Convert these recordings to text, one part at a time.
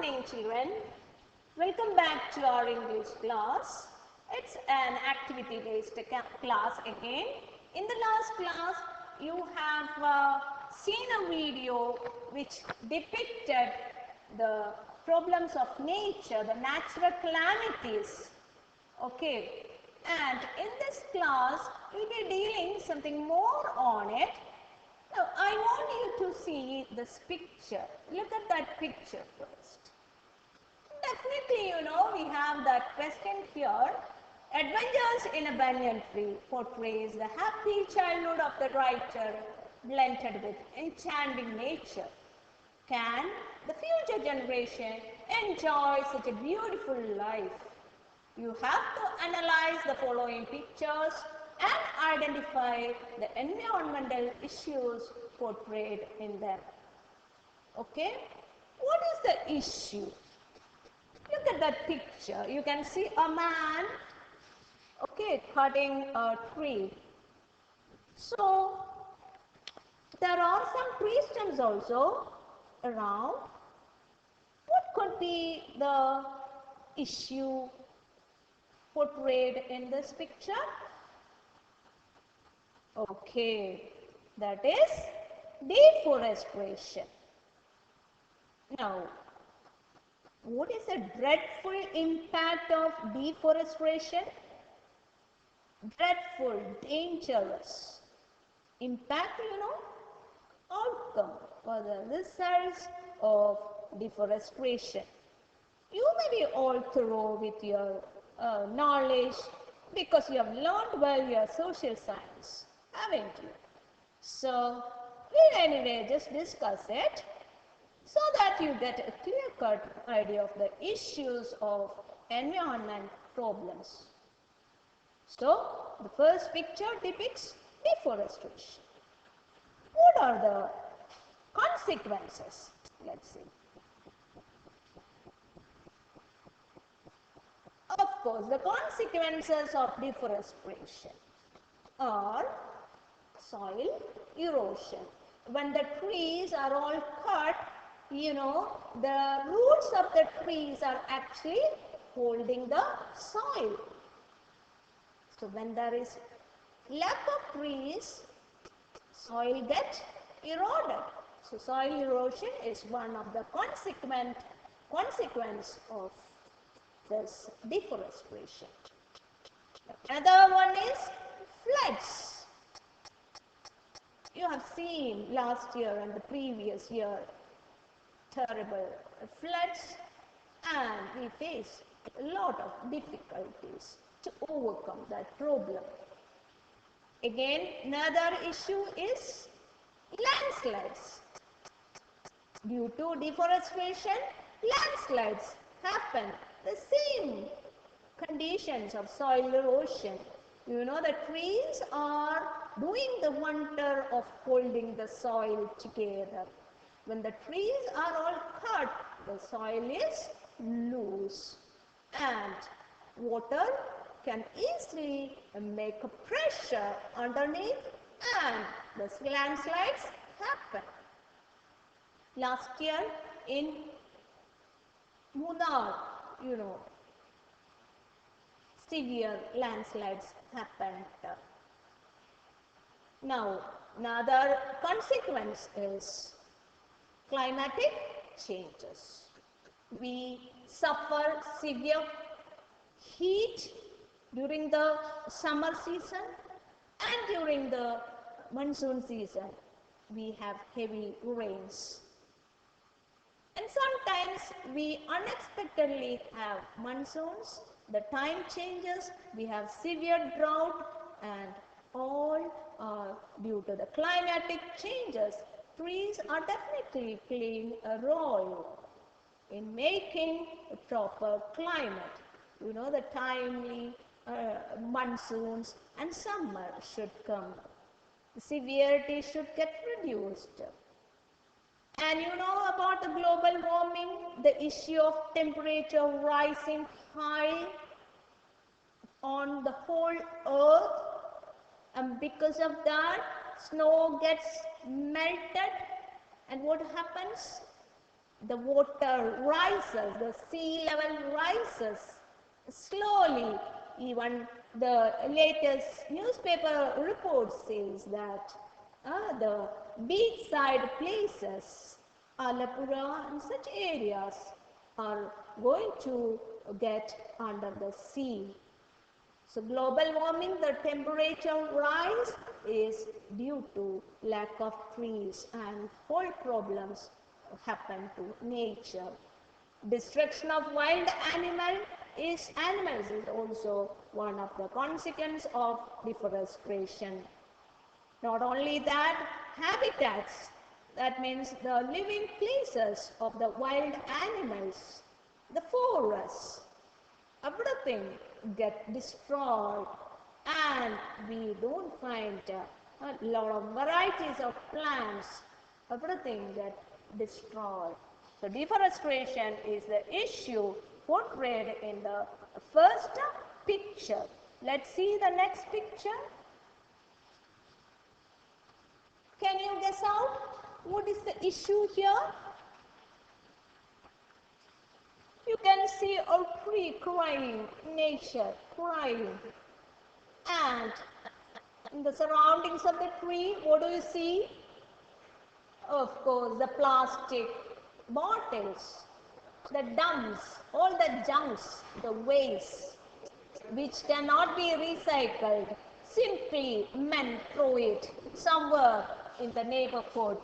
morning, children. Welcome back to our English class. It's an activity-based class again. In the last class, you have seen a video which depicted the problems of nature, the natural calamities. Okay. And in this class, we'll be dealing something more on it. Now, I want you to see this picture. Look at that picture first. Definitely, we have that question here. Adventures in a Banyan Tree portrays the happy childhood of the writer blended with enchanting nature. Can the future generation enjoy such a beautiful life? You have to analyze the following pictures and identify the environmental issues portrayed in them. Okay? What is the issue? Look at that picture. You can see a man, okay, cutting a tree. So, there are some tree stems also around. What could be the issue portrayed in this picture? Okay, that is deforestation. Now, what is the dreadful impact of deforestation? Dreadful, dangerous. Impact, outcome or the results of deforestation. You may be all through with your knowledge because you have learned well your social science, haven't you? So, we'll anyway just discuss it so that you get a clear-cut idea of the issues of environment problems. So, the first picture depicts deforestation. What are the consequences? Let's see. Of course, the consequences of deforestation are soil erosion. When the trees are all cut, the roots of the trees are actually holding the soil. So, when there is lack of trees, soil gets eroded. So, soil erosion is one of the consequence of this deforestation. Another one is floods. You have seen last year and the previous year terrible floods, and we face a lot of difficulties to overcome that problem. Again, another issue is landslides. Due to deforestation, landslides happen. The same conditions of soil erosion. The trees are doing the wonder of holding the soil together. When the trees are all cut, the soil is loose and water can easily make a pressure underneath and the landslides happen. Last year in Munnar, severe landslides happened. Now, another consequence is climatic changes. We suffer severe heat during the summer season and during the monsoon season. We have heavy rains. And sometimes we unexpectedly have monsoons, the time changes, we have severe drought, and all are due to the climatic changes. Trees are definitely playing a role in making a proper climate. The timely monsoons and summer should come. The severity should get reduced. And about the global warming, the issue of temperature rising high on the whole earth, and because of that, snow gets melted, and what happens? the water rises, the sea level rises slowly. Even the latest newspaper report says that the beachside places, Alapura and such areas are going to get under the sea. So global warming, the temperature rise is due to lack of trees, and whole problems happen to nature. Destruction of wild animals is also one of the consequences of deforestation. Not only that, habitats, that means the living places of the wild animals, the forests, everything get destroyed, and we don't find a lot of varieties of plants, everything get destroyed. So deforestation is the issue portrayed in the first picture. Let's see the next picture. Can you guess out what is the issue here? You can see a tree crying, nature crying. And in the surroundings of the tree, what do you see? Of course, the plastic bottles, the dumps, all the junks, the waste, which cannot be recycled. Simply men throw it somewhere in the neighborhood.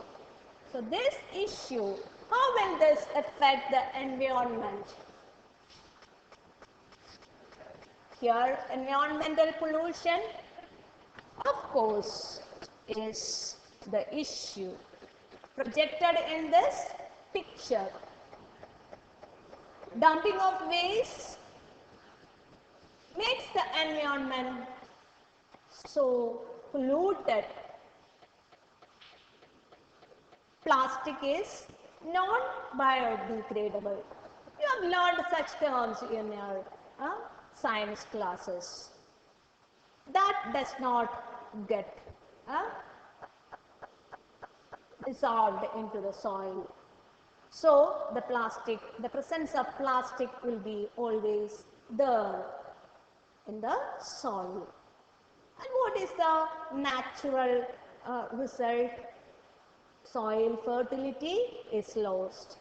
So this issue, how will this affect the environment? Here, environmental pollution, of course, is the issue projected in this picture. Dumping of waste makes the environment so polluted. Plastic is non-biodegradable. You have learned such terms in your science classes. That does not get dissolved into the soil. So the presence of plastic will be always there in the soil. And what is the natural result? Soil fertility is lost.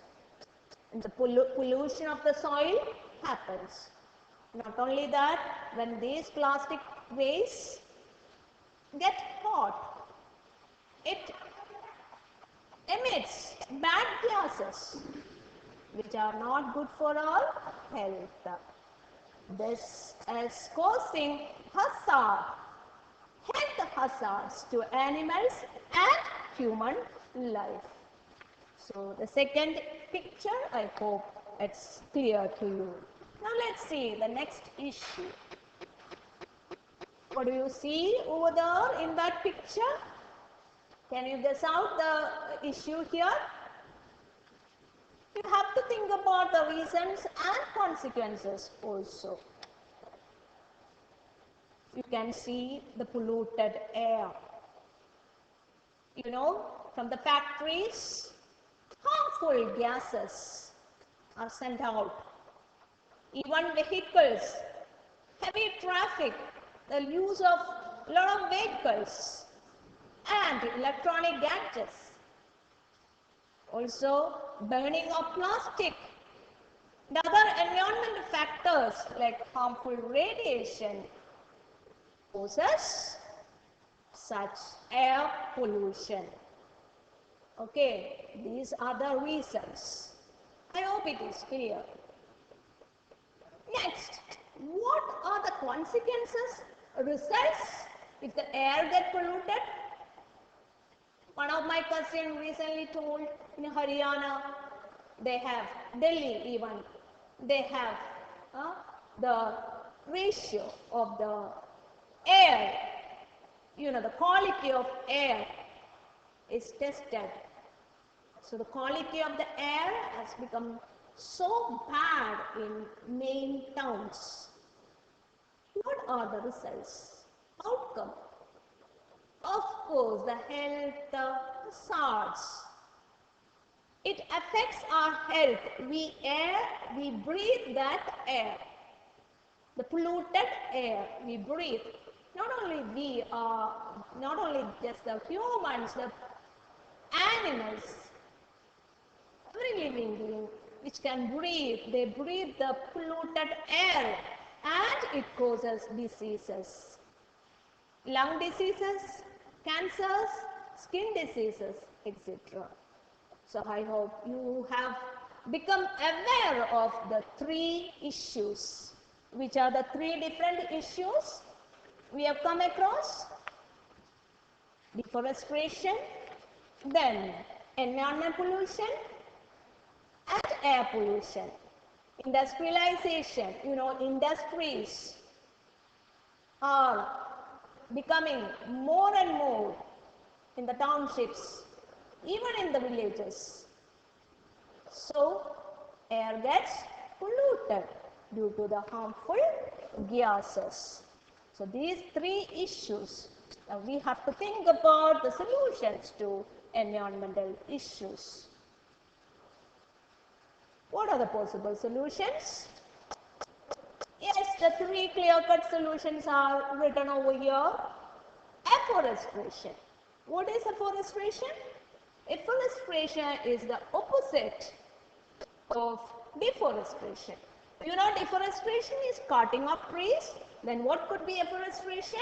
And the pollution of the soil happens. Not only that, when these plastic wastes get hot, it emits bad gases which are not good for our health. This is causing health hazards to animals and human life. So the second picture, I hope it's clear to you. Now let's see the next issue. What do you see over there in that picture? Can you guess out the issue here? You have to think about the reasons and consequences also. You can see the polluted air. You know, from the factories, harmful gases are sent out. Even vehicles, heavy traffic, the use of a lot of vehicles and electronic gadgets. Also, burning of plastic and other environmental factors like harmful radiation causes such air pollution. Okay, these are the reasons. I hope it is clear. Next, what are the consequences, results if the air gets polluted? One of my cousins recently told in Haryana, they have, Delhi even, they have the ratio of the air, you know, the quality of air is tested. So the quality of the air has become so bad in main towns. What are the results? Outcome? Of course, the health hazards. It affects our health. We breathe that air. The polluted air we breathe. Not only just the humans, the animals, every living being which can breathe, they breathe the polluted air and it causes diseases. Lung diseases, cancers, skin diseases, etc. So I hope you have become aware of the three issues. Which are the three different issues we have come across? Deforestation, then environment pollution and air pollution. Industrialization, industries are becoming more and more in the townships, even in the villages. So, air gets polluted due to the harmful gases. So, these three issues, we have to think about the solutions to environmental issues. What are the possible solutions? Yes, the three clear-cut solutions are written over here. Afforestation. What is afforestation? Afforestation is the opposite of deforestation. Deforestation is cutting of trees. Then what could be afforestation?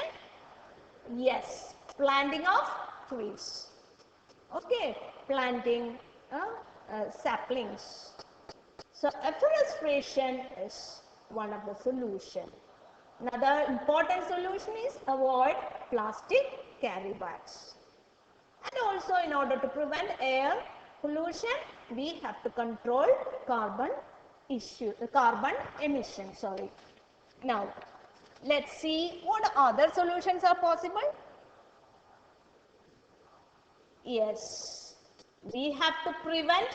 Yes, planting of trees. Okay, planting saplings. So afforestation is one of the solutions. Another important solution is avoid plastic carry bags. And also, in order to prevent air pollution, we have to control carbon emission. Now, let's see what other solutions are possible. Yes, we have to prevent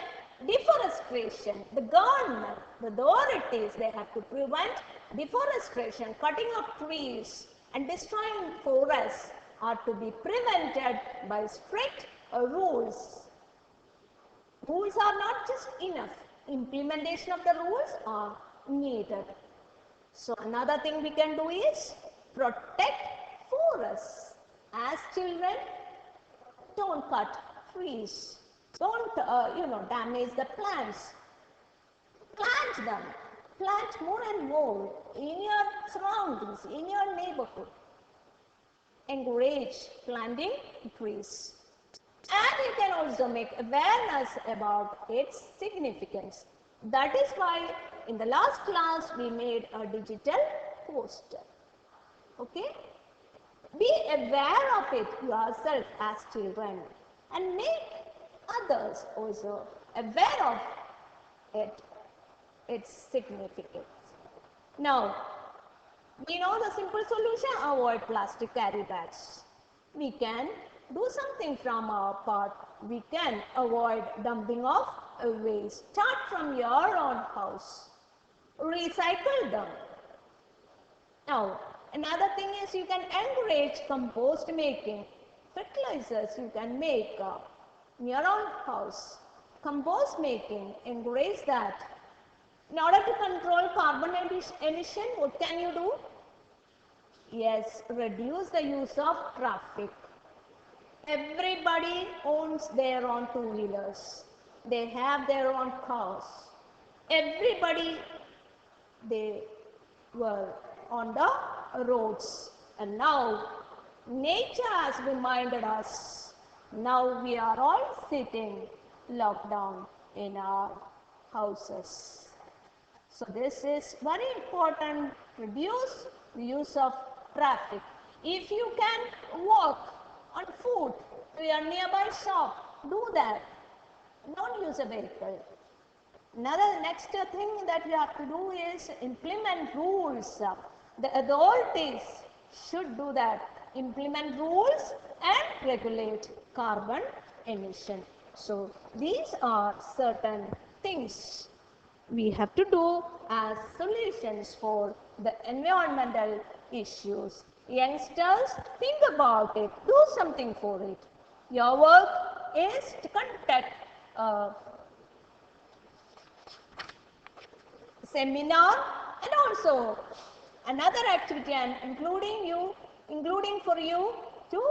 deforestation. The government, the authorities, they have to prevent deforestation. Cutting of trees and destroying forests are to be prevented by strict rules. Rules are not just enough. Implementation of the rules are needed. So another thing we can do is protect forests. As children, don't cut trees. Don't, damage the plants. Plant them. Plant more and more in your surroundings, in your neighborhood. Encourage planting trees. And you can also make awareness about its significance. That is why in the last class we made a digital poster. Okay? Be aware of it yourself as children and make others also aware of its significance. Now, we know the simple solution: avoid plastic carry bags. We can do something from our part. We can avoid dumping of waste. Start from your own house. Recycle them. Now, another thing is you can encourage compost making. Fertilizers you can make in your own house. Compost making, encourage that. In order to control carbon emission, what can you do? Yes, reduce the use of traffic. Everybody owns their own two-wheelers. They have their own cars. Everybody, they were on the roads. And now, nature has reminded us. Now we are all sitting locked down in our houses. So this is very important. Reduce the use of traffic. If you can walk on foot to your nearby shop, do that. Don't use a vehicle. Next thing that you have to do is implement rules. The authorities should do that. Implement rules and regulate carbon emission. So these are certain things we have to do as solutions for the environmental issues. Youngsters, think about it. Do something for it. Your work is to conduct seminar, and also another activity and including for you to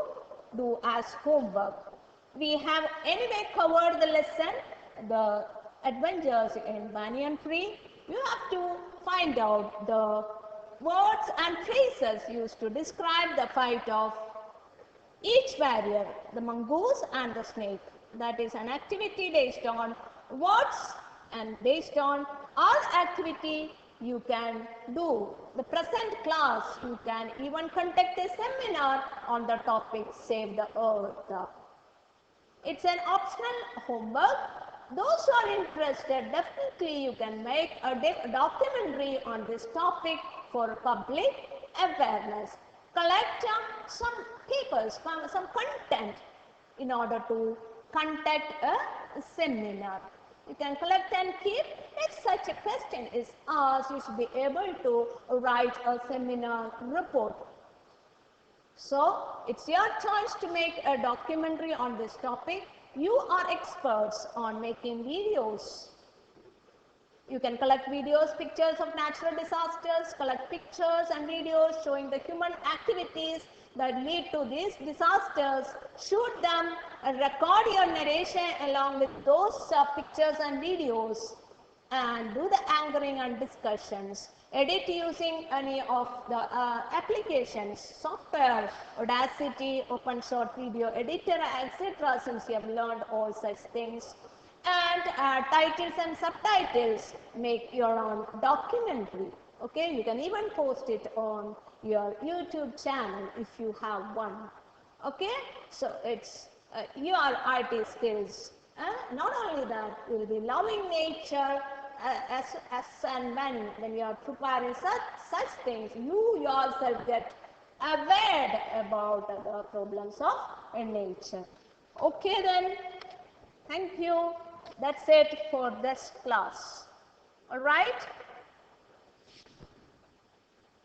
do as homework. We have anyway covered the lesson, the adventures in Banyan Tree. You have to find out the words and phrases used to describe the fight of each warrior, the mongoose and the snake. That is an activity based on words, and based on all activity you can do. The present class, you can even conduct a seminar on the topic Save the Earth. It's an optional homework. Those who are interested, definitely you can make a documentary on this topic for public awareness. Collect some papers, some content in order to conduct a seminar. You can collect and keep. If such a question is asked, you should be able to write a seminar report. So, it's your choice to make a documentary on this topic. You are experts on making videos. You can collect videos, pictures of natural disasters, collect pictures and videos showing the human activities that lead to these disasters, shoot them and record your narration along with those pictures and videos, and do the anchoring and discussions. Edit using any of the applications, software, Audacity, OpenShot Video Editor, etc. since you have learned all such things. And titles and subtitles, make your own documentary. Okay, you can even post it on your YouTube channel if you have one. Okay, so it's your IT skills. Not only that, you will be loving nature as and when you are preparing such things, you yourself get aware about the problems of nature. Okay then, thank you. That's it for this class. All right.